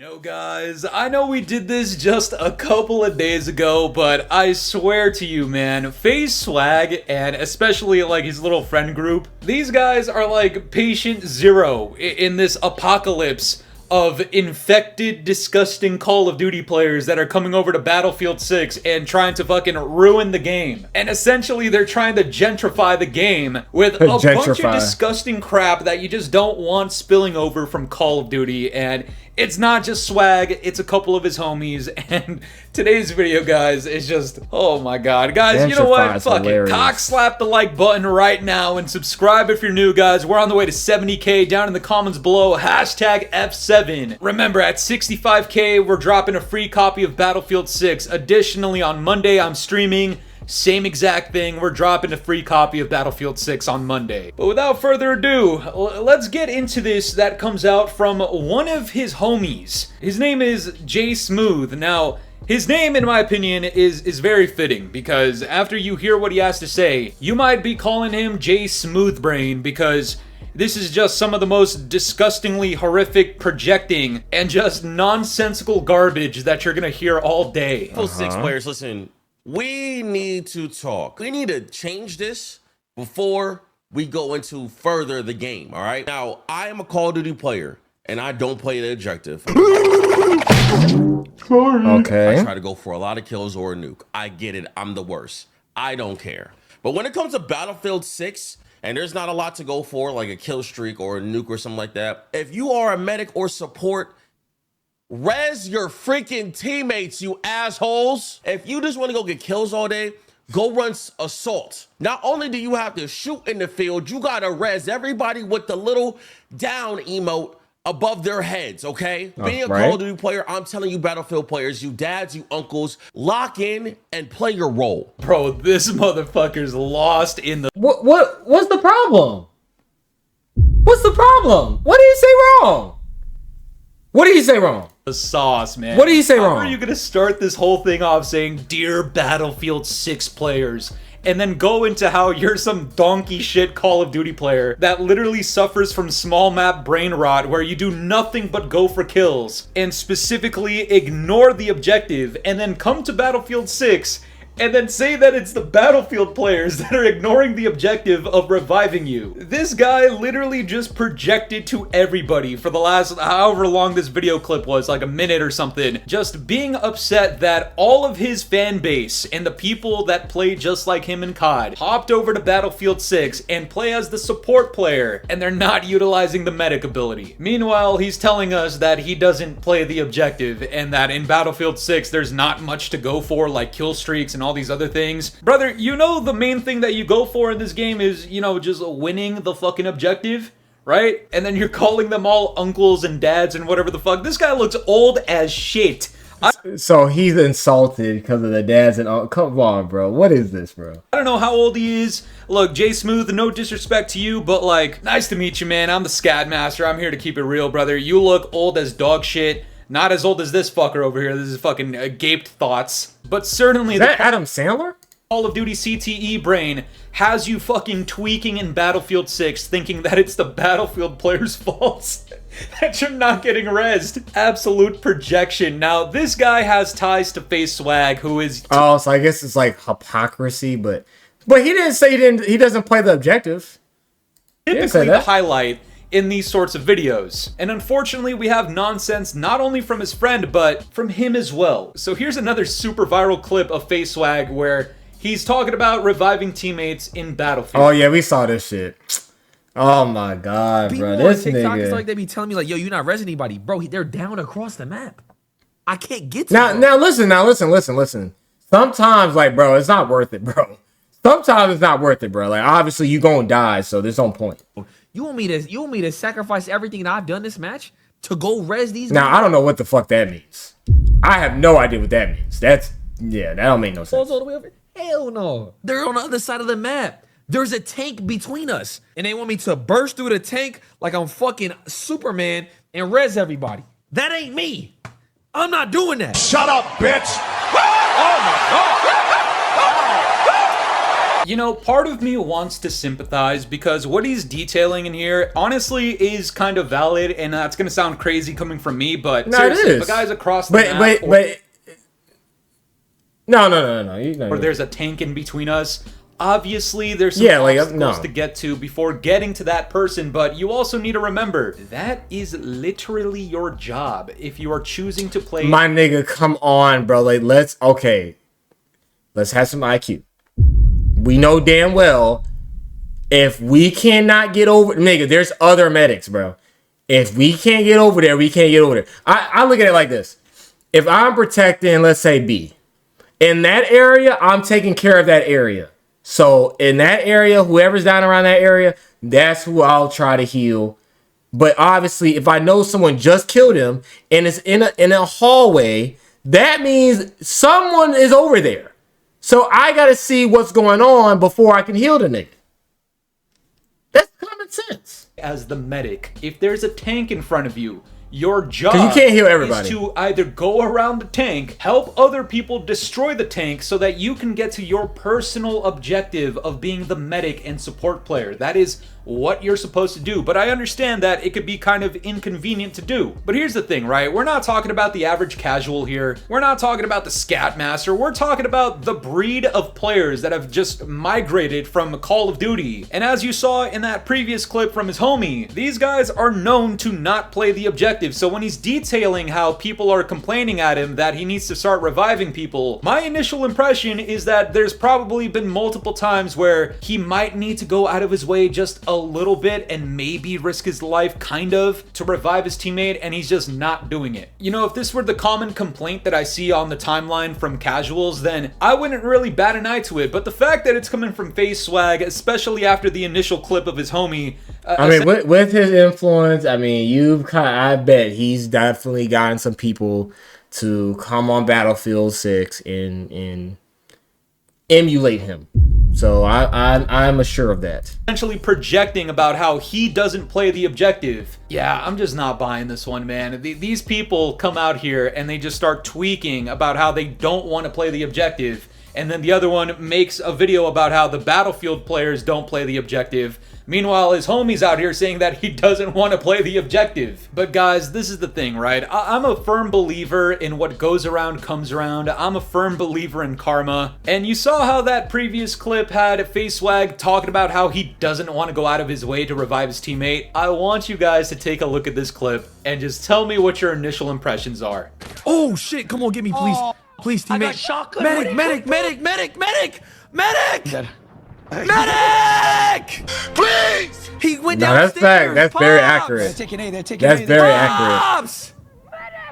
No guys, I know we did this just a couple of days ago, but I swear to you man, Swagg and especially like his little friend group, these guys are like patient zero in this apocalypse of infected, disgusting Call of Duty players that are coming over to Battlefield 6 and trying to fucking ruin the game. And essentially they're trying to gentrify the game with a bunch of disgusting crap that you just don't want spilling over from Call of Duty. And it's not just Swagg, it's a couple of his homies. And today's video, guys, is just, oh my god. Guys, you know what? Fuck it. Cock slap the like button right now and subscribe if you're new, guys. We're on the way to 70K. Down in the comments below, hashtag F7. Remember, at 65K, we're dropping a free copy of Battlefield 6. Additionally, on Monday, I'm streaming. Same exact thing, we're dropping a free copy of Battlefield 6 on Monday. But without further ado, let's get into this that comes out from one of his homies. His name is J Smooth. Now, his name, in my opinion, is very fitting because after you hear what he has to say, you might be calling him J Smoothbrain because this is just some of the most disgustingly horrific projecting and just nonsensical garbage that you're gonna hear all day. Six players, listen. We need to talk. We need to change this before we go into further the game, all right? Now, I am a Call of Duty player, and I don't play the objective. Okay. I try to go for a lot of kills or a nuke. I get it. I'm the worst. I don't care. But when it comes to Battlefield 6, and there's not a lot to go for, like a kill streak or a nuke or something like that, if you are a medic or support, res your freaking teammates, you assholes. If you just want to go get kills all day, go run assault. Not only do you have to shoot in the field, you gotta res everybody with the little down emote above their heads, okay? Being a Call of Duty player, I'm telling you Battlefield players, you dads, you uncles, lock in and play your role. Bro, this motherfucker's lost in the... What's the problem? What's the problem? What did he say wrong? What did he say wrong? The sauce, man. What did he say wrong? How are you gonna start this whole thing off saying, "Dear Battlefield 6 players," and then go into how you're some donkey shit Call of Duty player that literally suffers from small map brain rot where you do nothing but go for kills and specifically ignore the objective and then come to Battlefield 6 and then say that it's the Battlefield players that are ignoring the objective of reviving you. This guy literally just projected to everybody for the last however long this video clip was, like a minute or something, just being upset that all of his fan base and the people that play just like him in COD hopped over to Battlefield 6 and play as the support player, and they're not utilizing the medic ability. Meanwhile, he's telling us that he doesn't play the objective and that in Battlefield 6 there's not much to go for, like kill streaks and all these other things. Brother, you know the main thing that you go for in this game is, you know, just winning the fucking objective, right? And then you're calling them all uncles and dads and whatever the fuck. This guy looks old as shit. So he's insulted because of the dads and all. Come on, bro. What is this, bro? I don't know how old he is. Look, J Smooth, no disrespect to you, but like, nice to meet you, man. I'm the Scat Master. I'm here to keep it real, brother. You look old as dog shit. Not as old as this fucker over here. This is fucking gaped thoughts. But certainly is that Adam Sandler? Call of Duty CTE brain has you fucking tweaking in Battlefield 6 thinking that it's the Battlefield players' fault that you're not getting rezzed. Absolute projection. Now, this guy has ties to Swagg, who is... Oh, so I guess it's like hypocrisy, but he didn't say he doesn't play the objective. Typically the highlight in these sorts of videos. And unfortunately, we have nonsense not only from his friend, but from him as well. So here's another super viral clip of Swagg where he's talking about reviving teammates in Battlefield. Oh yeah, we saw this shit. Oh my god, bro. This TikTok nigga. is like they be telling me like, yo, you're not resing anybody. Bro, they're down across the map. I can't get to them. Now listen. Sometimes, like, bro, it's not worth it, bro. Sometimes it's not worth it, bro. Like, obviously you gonna die, so there's no point. You want me to sacrifice everything that I've done this match to go res these Now, guys? I don't know what the fuck that means. I have no idea what that means. That don't make no sense. All the way over? Hell no. They're on the other side of the map. There's a tank between us. And they want me to burst through the tank like I'm fucking Superman and res everybody. That ain't me. I'm not doing that. Shut up, bitch. Oh my god. You know, part of me wants to sympathize because what he's detailing in here, honestly, is kind of valid, and that's gonna sound crazy coming from me, but No, seriously, it is. if a guy's across the map, No. or there's a tank in between us, obviously there's some obstacles to get to before getting to that person, but you also need to remember, that is literally your job if you are choosing to play. My nigga, come on, bro. Like, let's have some IQ. We know damn well if we cannot get over, nigga, there's other medics, bro. If we can't get over there, we can't get over there. I look at it like this. If I'm protecting, let's say B, in that area, I'm taking care of that area. So in that area, whoever's down around that area, that's who I'll try to heal. But obviously, if I know someone just killed him and it's in a hallway, that means someone is over there. So I gotta see what's going on before I can heal the nigga. That's common sense. As the medic, if there's a tank in front of you, your job you can't heal everybody. is to either go around the tank, help other people destroy the tank so that you can get to your personal objective of being the medic and support player. That is what you're supposed to do, but I understand that it could be kind of inconvenient to do. But here's the thing, right? We're not talking about the average casual here. We're not talking about the scat master. We're talking about the breed of players that have just migrated from Call of Duty. And as you saw in that previous clip from his homie, these guys are known to not play the objective. So when he's detailing how people are complaining at him that he needs to start reviving people, my initial impression is that there's probably been multiple times where he might need to go out of his way just a little bit and maybe risk his life kind of to revive his teammate, and he's just not doing it. You know, if this were the common complaint that I see on the timeline from casuals, then I wouldn't really bat an eye to it, but the fact that it's coming from FaZe Swagg, especially after the initial clip of his homie, I mean, with his influence, I mean, I bet he's definitely gotten some people to come on Battlefield 6 and emulate him. So I'm assured of that. Essentially projecting about how he doesn't play the objective. Yeah, I'm just not buying this one, man. These people come out here and they just start tweaking about how they don't want to play the objective. And then the other one makes a video about how the Battlefield players don't play the objective. Meanwhile, his homie's out here saying that he doesn't want to play the objective. But guys, this is the thing, right? I'm a firm believer in what goes around comes around. I'm a firm believer in karma. And you saw how that previous clip had FaZe Swagg talking about how he doesn't want to go out of his way to revive his teammate. I want you guys to take a look at this clip and just tell me what your initial impressions are. Oh shit, come on, get me, please. Please, teammate. I got shotgun. Medic! Please! He went downstairs. That's fact. That's very accurate. They're taking A. They're taking That's A. very accurate. Pops!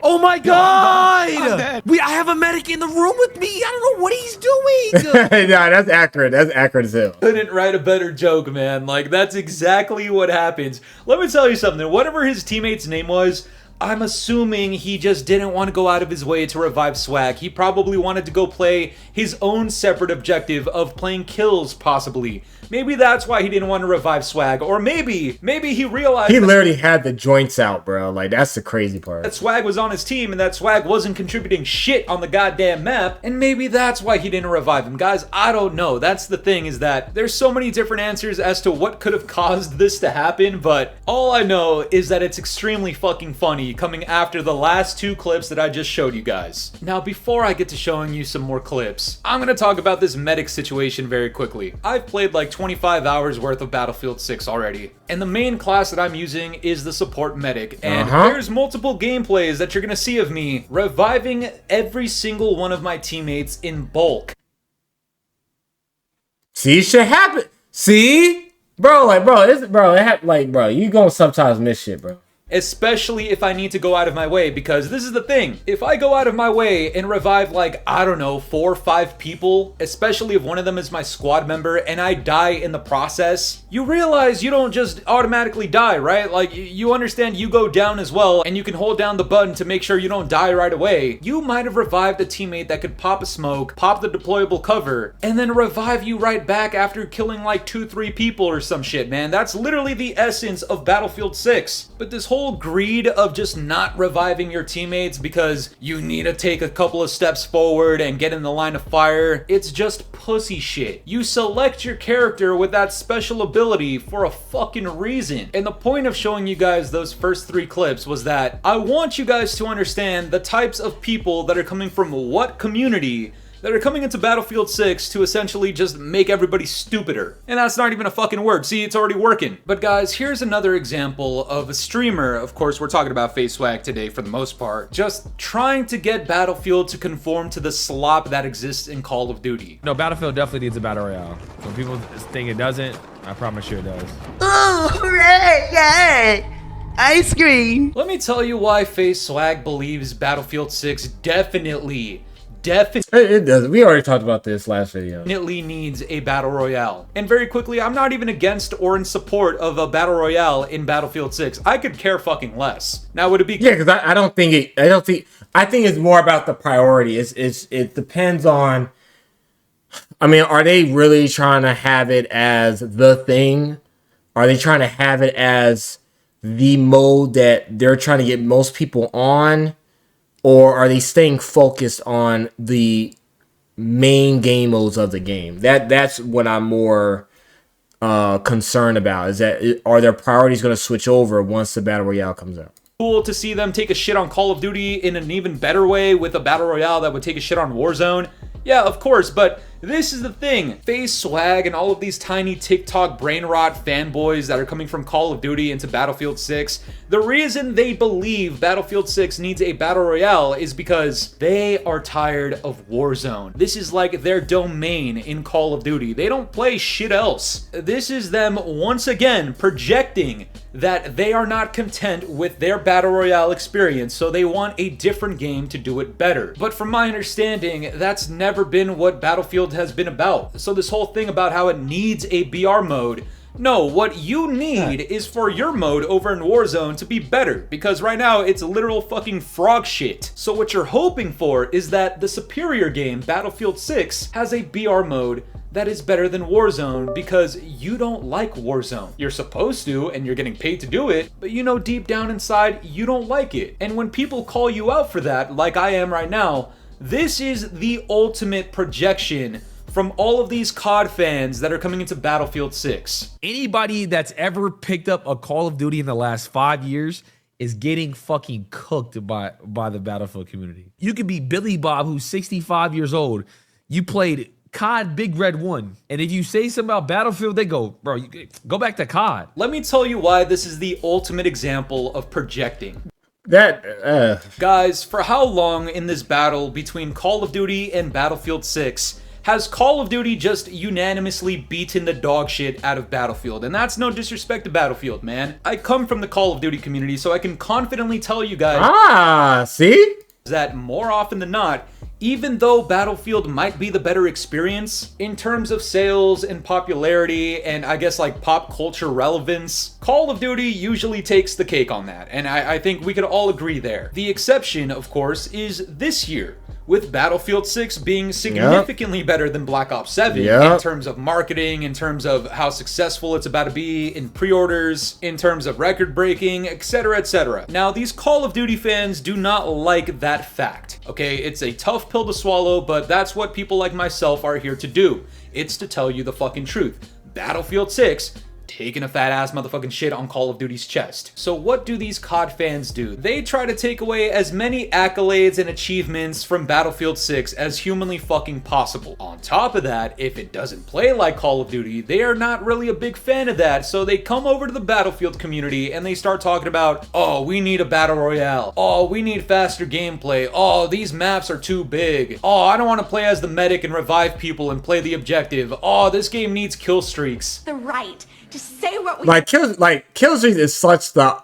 Oh my god! I have a medic in the room with me. I don't know what he's doing. Nah, that's accurate. That's accurate as hell. Couldn't write a better joke, man. Like, that's exactly what happens. Let me tell you something. Whatever his teammate's name was, I'm assuming he just didn't want to go out of his way to revive Swagg. He probably wanted to go play his own separate objective of playing kills, possibly. Maybe that's why he didn't want to revive Swagg. Or maybe he realized he literally had the joints out, bro. Like, that's the crazy part. that Swagg was on his team and that Swagg wasn't contributing shit on the goddamn map. And maybe that's why he didn't revive him. Guys, I don't know. That's the thing, is that there's so many different answers as to what could have caused this to happen. But all I know is that it's extremely fucking funny coming after the last two clips that I just showed you guys. Now, before I get to showing you some more clips, I'm going to talk about this medic situation very quickly. I've played like 25 hours worth of Battlefield 6 already, and the main class that I'm using is the support medic, and there's multiple gameplays that you're gonna see of me reviving every single one of my teammates in bulk. See, shit happen. See, bro, you gonna sometimes miss shit, bro. Especially if I need to go out of my way, because this is the thing. If I go out of my way and revive, like, I don't know, 4 or 5 people, especially if one of them is my squad member, and I die in the process, you realize you don't just automatically die, right? Like, you understand you go down as well, and you can hold down the button to make sure you don't die right away. You might have revived a teammate that could pop a smoke, pop the deployable cover, and then revive you right back after killing like 2-3 people or some shit, man. That's literally the essence of Battlefield 6. But this whole whole greed of just not reviving your teammates because you need to take a couple of steps forward and get in the line of fire, it's just pussy shit. You select your character with that special ability for a fucking reason. And the point of showing you guys those first 3 clips was that I want you guys to understand the types of people that are coming from what community that are coming into Battlefield 6 to essentially just make everybody stupider. And that's not even a fucking word. See, it's already working. But guys, here's another example of a streamer, of course we're talking about Swagg today for the most part, just trying to get Battlefield to conform to the slop that exists in Call of Duty. No, Battlefield definitely needs a battle royale. When people think it doesn't, I promise you it does. Oh, hooray! Yay! Ice cream! Let me tell you why Swagg believes Battlefield 6 definitely It does. We already talked about this last video. needs a battle royale. And very quickly, I'm not even against or in support of a battle royale in Battlefield 6. I could care fucking less. Now, would it be? Yeah, because I think it's more about the priority. It depends on. I mean, are they really trying to have it as the thing? Are they trying to have it as the mode that they're trying to get most people on? Or are they staying focused on the main game modes of the game? That's what I'm more concerned about. Is that are their priorities going to switch over once the Battle Royale comes out? Cool to see them take a shit on Call of Duty in an even better way with a battle royale that would take a shit on Warzone. Yeah, of course, but this is the thing. Swagg and all of these tiny TikTok brain rot fanboys that are coming from Call of Duty into Battlefield 6, the reason they believe Battlefield 6 needs a battle royale is because they are tired of Warzone. This is like their domain in Call of Duty. They don't play shit else. This is them once again projecting that they are not content with their battle royale experience, so they want a different game to do it better. But from my understanding, that's never been what Battlefield has been about. So this whole thing about how it needs a BR mode, no, what you need is for your mode over in Warzone to be better, because right now it's literal fucking frog shit. So what you're hoping for is that the superior game, Battlefield 6, has a BR mode that is better than Warzone because you don't like Warzone. You're supposed to, and you're getting paid to do it, but you know deep down inside, you don't like it. And when people call you out for that, like I am right now, this is the ultimate projection from all of these COD fans that are coming into Battlefield 6. Anybody that's ever picked up a Call of Duty in the last 5 years is getting fucking cooked by the Battlefield community. You could be Billy Bob, who's 65 years old. You played COD Big Red 1. And if you say something about Battlefield, they go, bro, go back to COD. Let me tell you why this is the ultimate example of projecting. Guys, for how long in this battle between Call of Duty and Battlefield 6 has Call of Duty just unanimously beaten the dog shit out of Battlefield? And that's no disrespect to Battlefield, man. I come from the Call of Duty community, so I can confidently tell you guys See? that more often than not, even though Battlefield might be the better experience in terms of sales and popularity and I guess like pop culture relevance, Call of Duty usually takes the cake on that, and I think we could all agree there. The exception, of course, is this year, with Battlefield 6 being significantly better than Black Ops 7 in terms of marketing, in terms of how successful it's about to be in pre-orders, in terms of record breaking, etc, etc. Now, these Call of Duty fans do not like that fact, okay? It's a tough pill to swallow, but that's what people like myself are here to do. It's to tell you the fucking truth. Battlefield 6 taking a fat ass motherfucking shit on Call of Duty's chest. So what do these COD fans do? They try to take away as many accolades and achievements from Battlefield 6 as humanly fucking possible. On top of that, if it doesn't play like Call of Duty, they are not really a big fan of that, so they come over to the Battlefield community and they start talking about, oh, we need a battle royale. Oh, we need faster gameplay. Oh, these maps are too big. Oh, I don't want to play as the medic and revive people and play the objective. Oh, this game needs kill streaks. The right to say what we kill streak is such the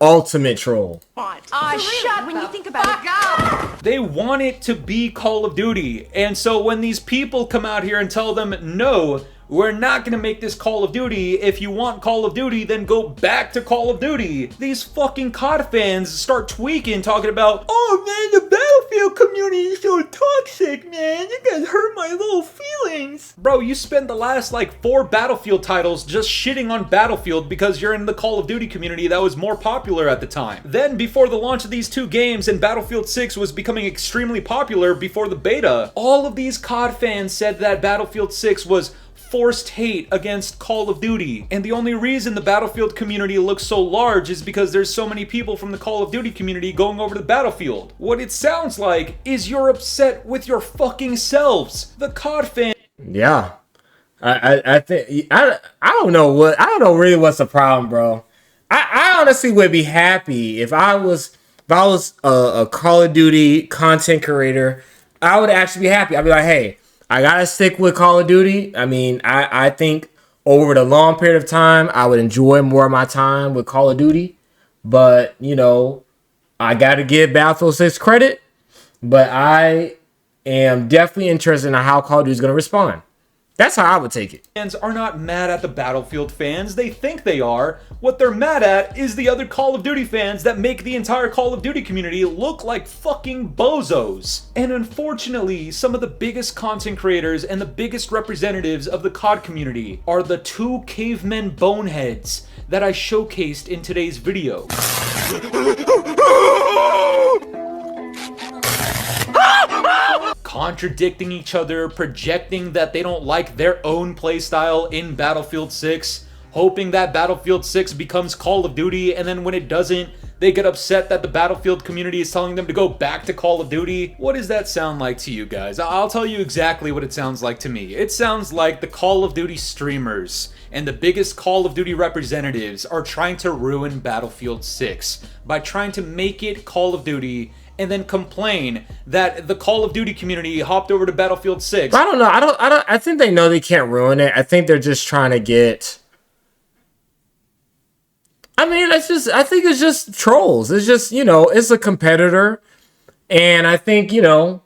ultimate troll. want. Shut when you think about it. They want it to be Call of Duty. And so when these people come out here and tell them, no, we're not going to make this Call of Duty. If you want Call of Duty, then go back to Call of Duty. These fucking COD fans start tweaking, talking about, oh man, the Battlefield Battlefield community is so toxic, man. You guys hurt my little feelings. Bro, you spend the last like 4 Battlefield titles just shitting on Battlefield because you're in the Call of Duty community that was more popular at the time. Then, before the launch of these 2 games and Battlefield 6 was becoming extremely popular before the beta, all of these COD fans said that Battlefield 6 was forced hate against Call of Duty. And the only reason the Battlefield community looks so large is because there's so many people from the Call of Duty community going over to Battlefield. What it sounds like is you're upset with your fucking selves. The COD fan. Yeah. I think I don't know really what's the problem, bro. I honestly would be happy if I was a Call of Duty content creator. I would actually be happy. I'd be like, hey, I gotta stick with Call of Duty. I mean, I think over the long period of time, I would enjoy more of my time with Call of Duty. But, you know, I gotta give Battlefield 6 credit. But I am definitely interested in how Call of Duty is gonna respond. That's how I would take it. Fans are not mad at the Battlefield fans. They think they are. What they're mad at is the other Call of Duty fans that make the entire Call of Duty community look like fucking bozos. And unfortunately, some of the biggest content creators and the biggest representatives of the COD community are the 2 cavemen boneheads that I showcased in today's video. Contradicting each other, projecting that they don't like their own playstyle in Battlefield 6, hoping that Battlefield 6 becomes Call of Duty, and then when it doesn't, they get upset that the Battlefield community is telling them to go back to Call of Duty. What does that sound like to you guys? I'll tell you exactly what it sounds like to me. It sounds like the Call of Duty streamers and the biggest Call of Duty representatives are trying to ruin Battlefield 6 by trying to make it Call of Duty and then complain that the Call of Duty community hopped over to Battlefield 6. I don't know. I think they know they can't ruin it. I think they're just trying to get. I mean, I think it's just trolls. It's just, you know, it's a competitor. And I think, you know,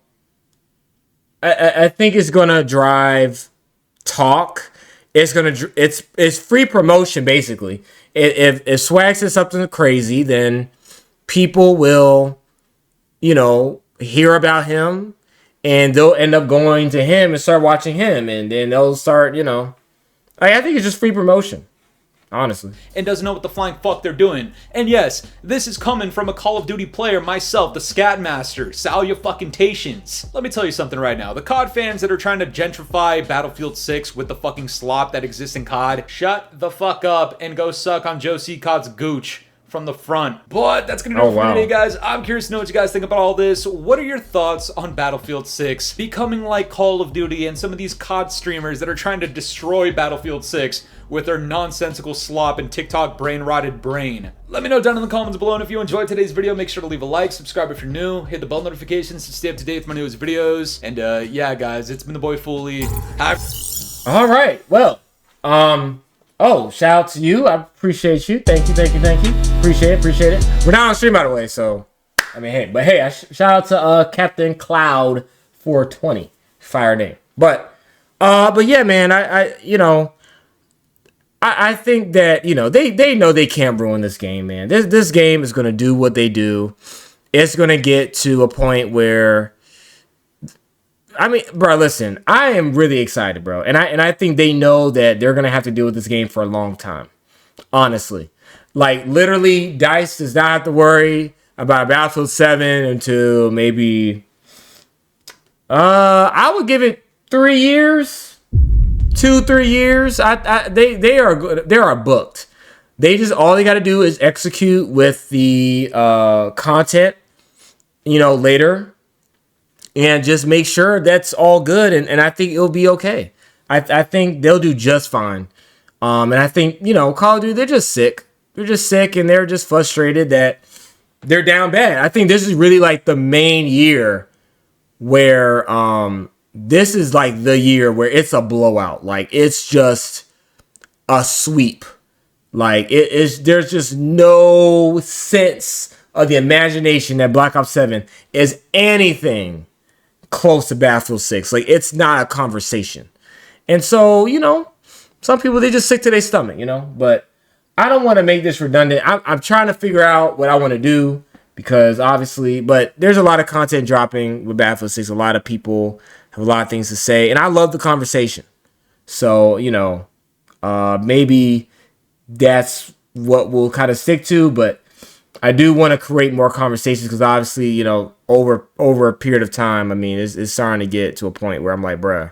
I think it's going to drive talk. It's free promotion, basically. If Swagg says something crazy, then people will, you know, hear about him, and they'll end up going to him and start watching him, and then they'll start, you know, I think it's just free promotion, honestly. And doesn't know what the flying fuck they're doing. And yes, this is coming from a Call of Duty player myself, the Scatmaster, salutations. Let me tell you something right now. The COD fans that are trying to gentrify Battlefield 6 with the fucking slop that exists in COD, shut the fuck up and go suck on Joe C. COD's gooch from the front. But that's gonna do it for today, guys. I'm curious to know what you guys think about all this. What are your thoughts on Battlefield 6 becoming like Call of Duty and some of these COD streamers that are trying to destroy Battlefield 6 with their nonsensical slop and TikTok brain-rotted brain? Let me know down in the comments below, and if you enjoyed today's video, make sure to leave a like, subscribe if you're new, hit the bell notifications to stay up to date with my newest videos. And yeah, guys, it's been the boy Fooly. All right, well, oh, shout out to you. I appreciate you. Thank you. Appreciate it. We're not on stream, by the way, so I mean, hey, shout out to Captain Cloud 420. Fire name. But yeah, man, I think that, you know, they know they can't ruin this game, man. This game is gonna do what they do. It's gonna get to a point where, I mean, bro, listen, I am really excited, bro. And I think they know that they're going to have to deal with this game for a long time. Honestly. Like, literally, DICE does not have to worry about Battlefield 7 until maybe, I would give it 3 years. 2-3 years. They are good. They are booked. All they got to do is execute with the content, you know, later. And just make sure that's all good, and I think it'll be okay. I think they'll do just fine. And I think, you know, Call of Duty, they're just sick. They're just sick, and they're just frustrated that they're down bad. I think this is really like the main year where this is like the year where it's a blowout. Like, it's just a sweep. Like, there's just no sense of the imagination that Black Ops 7 is anything close to Battlefield 6. Like, it's not a conversation. And so, you know, some people, they just sick to their stomach, you know. But I don't want to make this redundant. I'm trying to figure out what I want to do. because obviously, but there's a lot of content dropping with Battlefield 6. A lot of people have a lot of things to say, and I love the conversation. So, you know, maybe that's what we'll kind of stick to, but I do want to create more conversations because obviously, you know, over a period of time, I mean, it's starting to get to a point where I'm like, bruh,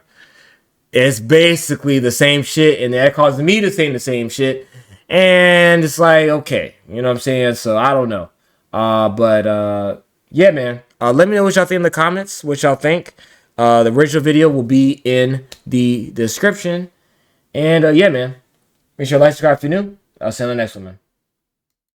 it's basically the same shit, and that causes me to say the same shit, and it's like, okay, you know what I'm saying? So I don't know, but yeah, man, let me know what y'all think in the comments, what y'all think. The original video will be in the description, and yeah, man, make sure to like, subscribe if you're new. I'll see you on the next one, man.